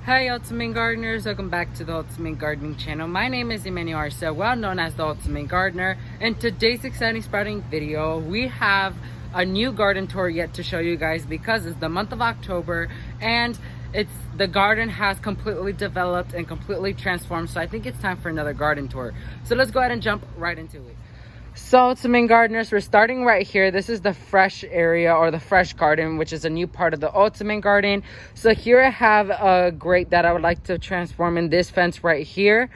Hi Ultimate Gardeners, welcome back to the Ultimate Gardening channel. My name is Emmanuel Arce, well known as the Ultimate Gardener. In today's exciting sprouting video, we have a new garden tour yet to show you guys because it's the month of October and the garden has completely developed and completely transformed. So I think it's time for another garden tour. So let's go ahead and jump right into it. So Ultimate Gardeners, we're starting right here. This is the fresh area or the fresh garden, which is a new part of the Ultimate Garden. So here I have a grape that I would like to transform in this fence right here.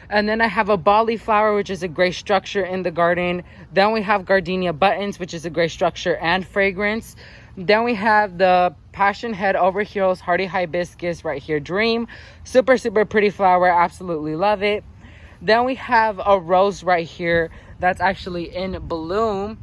And then I have a bali flower, which is a gray structure in the garden. Then we have gardenia buttons, which is a gray structure and fragrance. Then we have the passion head over heels hardy hibiscus right here, dream. Super pretty flower, absolutely love it. Then we have a rose right here that's actually in bloom.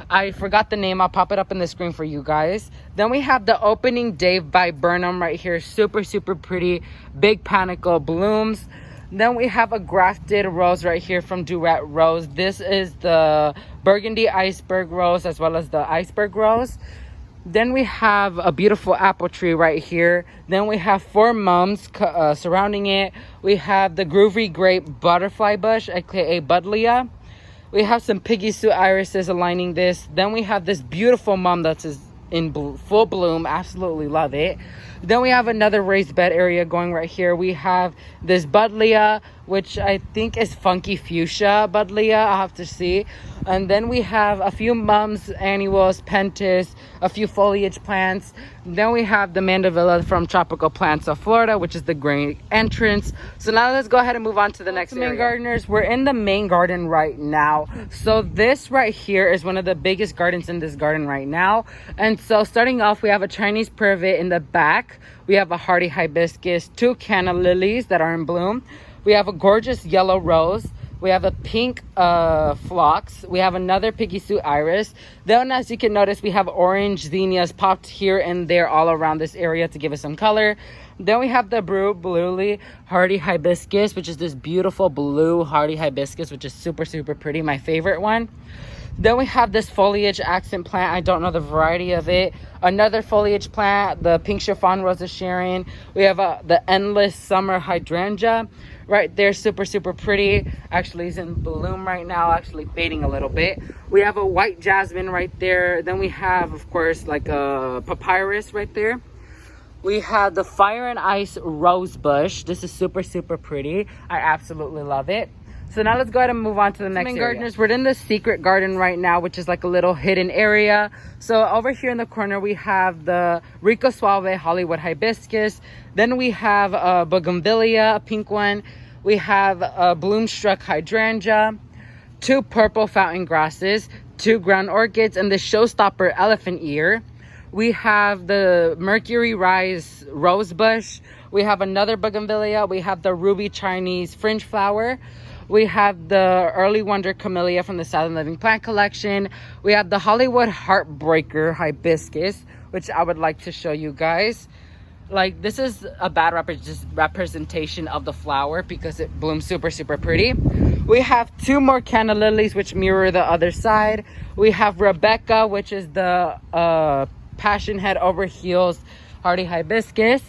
I forgot the name. I'll pop it up in the screen for you guys. Then we have the opening day viburnum right here. Super pretty. Big panicle blooms. Then we have a grafted rose right here from Duet Rose. This is the burgundy iceberg rose as well as the iceberg rose. Then we have a beautiful apple tree right here. Then we have four mums surrounding it. We have the groovy grape butterfly bush, aka buddleia. We have some piggy sue irises aligning this. Then we have this beautiful mum that's in full bloom. Absolutely love it. Then we have another raised bed area going right here. We have this buddleia, which I think is funky fuchsia buddleia. I'll have to see. And then we have a few mums, annuals, pentas, a few foliage plants. Then we have the mandevilla from Tropical Plants of Florida, which is the great entrance. So now let's go ahead and move on to the next area. Gardeners, we're in the main garden right now. So this right here is one of the biggest gardens in this garden right now. And so starting off, we have a Chinese privet in the back. We have a hardy hibiscus, two canna lilies that are in bloom. We have a gorgeous yellow rose. We have a pink phlox. We have another piggy sue iris. Then, as you can notice, we have orange zinnias popped here and there all around this area to give us some color. Then we have the bluely hardy hibiscus, which is this beautiful blue hardy hibiscus, which is super pretty, my favorite one. Then we have this foliage accent plant. I don't know the variety of it. Another foliage plant, the pink chiffon rosa Sharon. We have the endless summer hydrangea right there, super pretty. Actually is in bloom right now, actually fading a little bit. We have a white jasmine right there. Then we have, of course, like a papyrus right there. We have the fire and ice rose bush. This is super pretty. I absolutely love it. So now let's go ahead and move on to the next area. Gardeners, we're in the secret garden right now, which is like a little hidden area. So over here in the corner, we have the Rico Suave Hollywood hibiscus. Then we have a bougainvillea, a pink one. We have a bloom-struck hydrangea, two purple fountain grasses, two ground orchids, and the showstopper elephant ear. We have the Mercury Rise rose bush. We have another bougainvillea. We have the ruby Chinese fringe flower. We have the Early Wonder Camellia from the Southern Living Plant Collection. We have the Hollywood Heartbreaker hibiscus, which I would like to show you guys. Like, this is a bad representation of the flower because it blooms super pretty. We have two more canna lilies, which mirror the other side. We have Rebecca, which is the passion head over heels hardy hibiscus.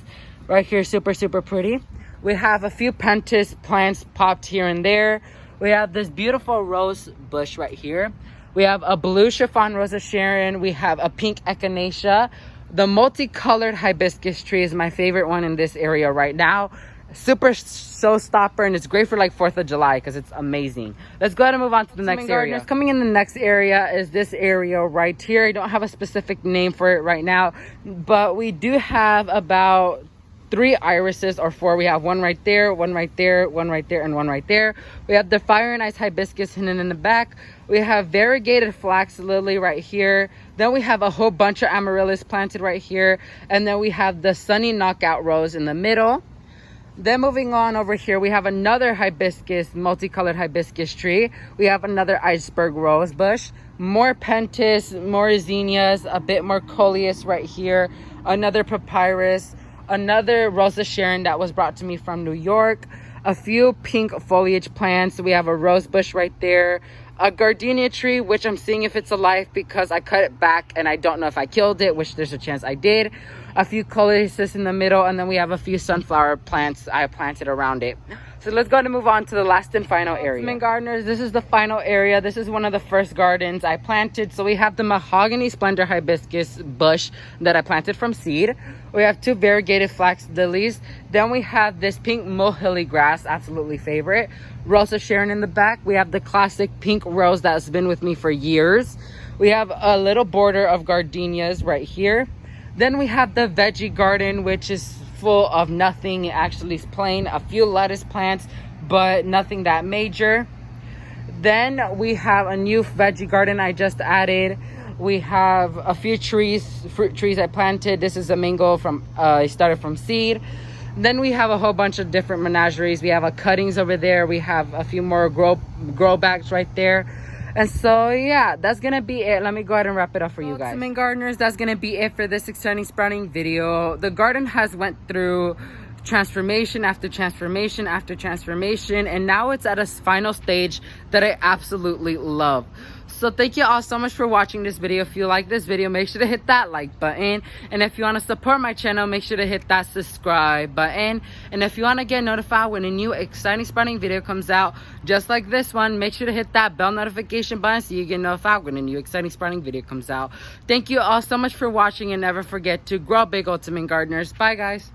Right here, super pretty. We have a few pentas plants popped here and there. We have this beautiful rose bush right here. We have a blue chiffon rosa Sharon. We have a pink echinacea. The multicolored hibiscus tree is my favorite one in this area right now. Super showstopper, and it's great for like 4th of July because it's amazing. Let's go ahead and move on to the next area. Coming in the next area is this area right here. I don't have a specific name for it right now, but we do have about 3 irises or 4. We have one right there, one right there, one right there, and one right there. We have the fire and ice hibiscus hidden in the back. We have variegated flax lily right here. Then we have a whole bunch of amaryllis planted right here. And then we have the sunny knockout rose in the middle. Then moving on over here, we have another hibiscus, multicolored hibiscus tree. We have another iceberg rose bush, more pentas, more zinnias, a bit more coleus right here, another papyrus, another Rosa Sharon that was brought to me from New York, a few pink foliage plants. We have a rose bush right there, a gardenia tree, which I'm seeing if it's alive because I cut it back and I don't know if I killed it, which there's a chance I did. A few colitis in the middle, and then we have a few sunflower plants I planted around it. So let's go ahead and move on to the last and final area. Gardeners, this is the final area. This is one of the first gardens I planted. So we have the mahogany splendor hibiscus bush that I planted from seed. We have 2 variegated flax lilies. Then we have this pink mohilly grass, absolutely favorite. Rose of Sharon in the back. We have the classic pink rose that's been with me for years. We have a little border of gardenias right here. Then we have the veggie garden, which is full of nothing. It actually is plain. A few lettuce plants, but nothing that major. Then we have a new veggie garden I just added. We have a few trees, fruit trees I planted. This is a mango from I started from seed. Then we have a whole bunch of different menageries. We have a cuttings over there. We have a few more grow bags right there. And so yeah, that's gonna be it. Let me go ahead and wrap it up for you guys. Main gardeners, that's gonna be it for this exciting sprouting video. The garden has went through transformation after transformation after transformation, and now it's at a final stage that I absolutely love. So thank you all so much for watching this video. If you like this video, make sure to hit that like button, and if you want to support my channel, make sure to hit that subscribe button. And if you want to get notified when a new exciting sprouting video comes out just like this one, make sure to hit that bell notification button so you get notified when a new exciting sprouting video comes out. Thank you all so much for watching, and never forget to grow big, ultimate gardeners. Bye guys.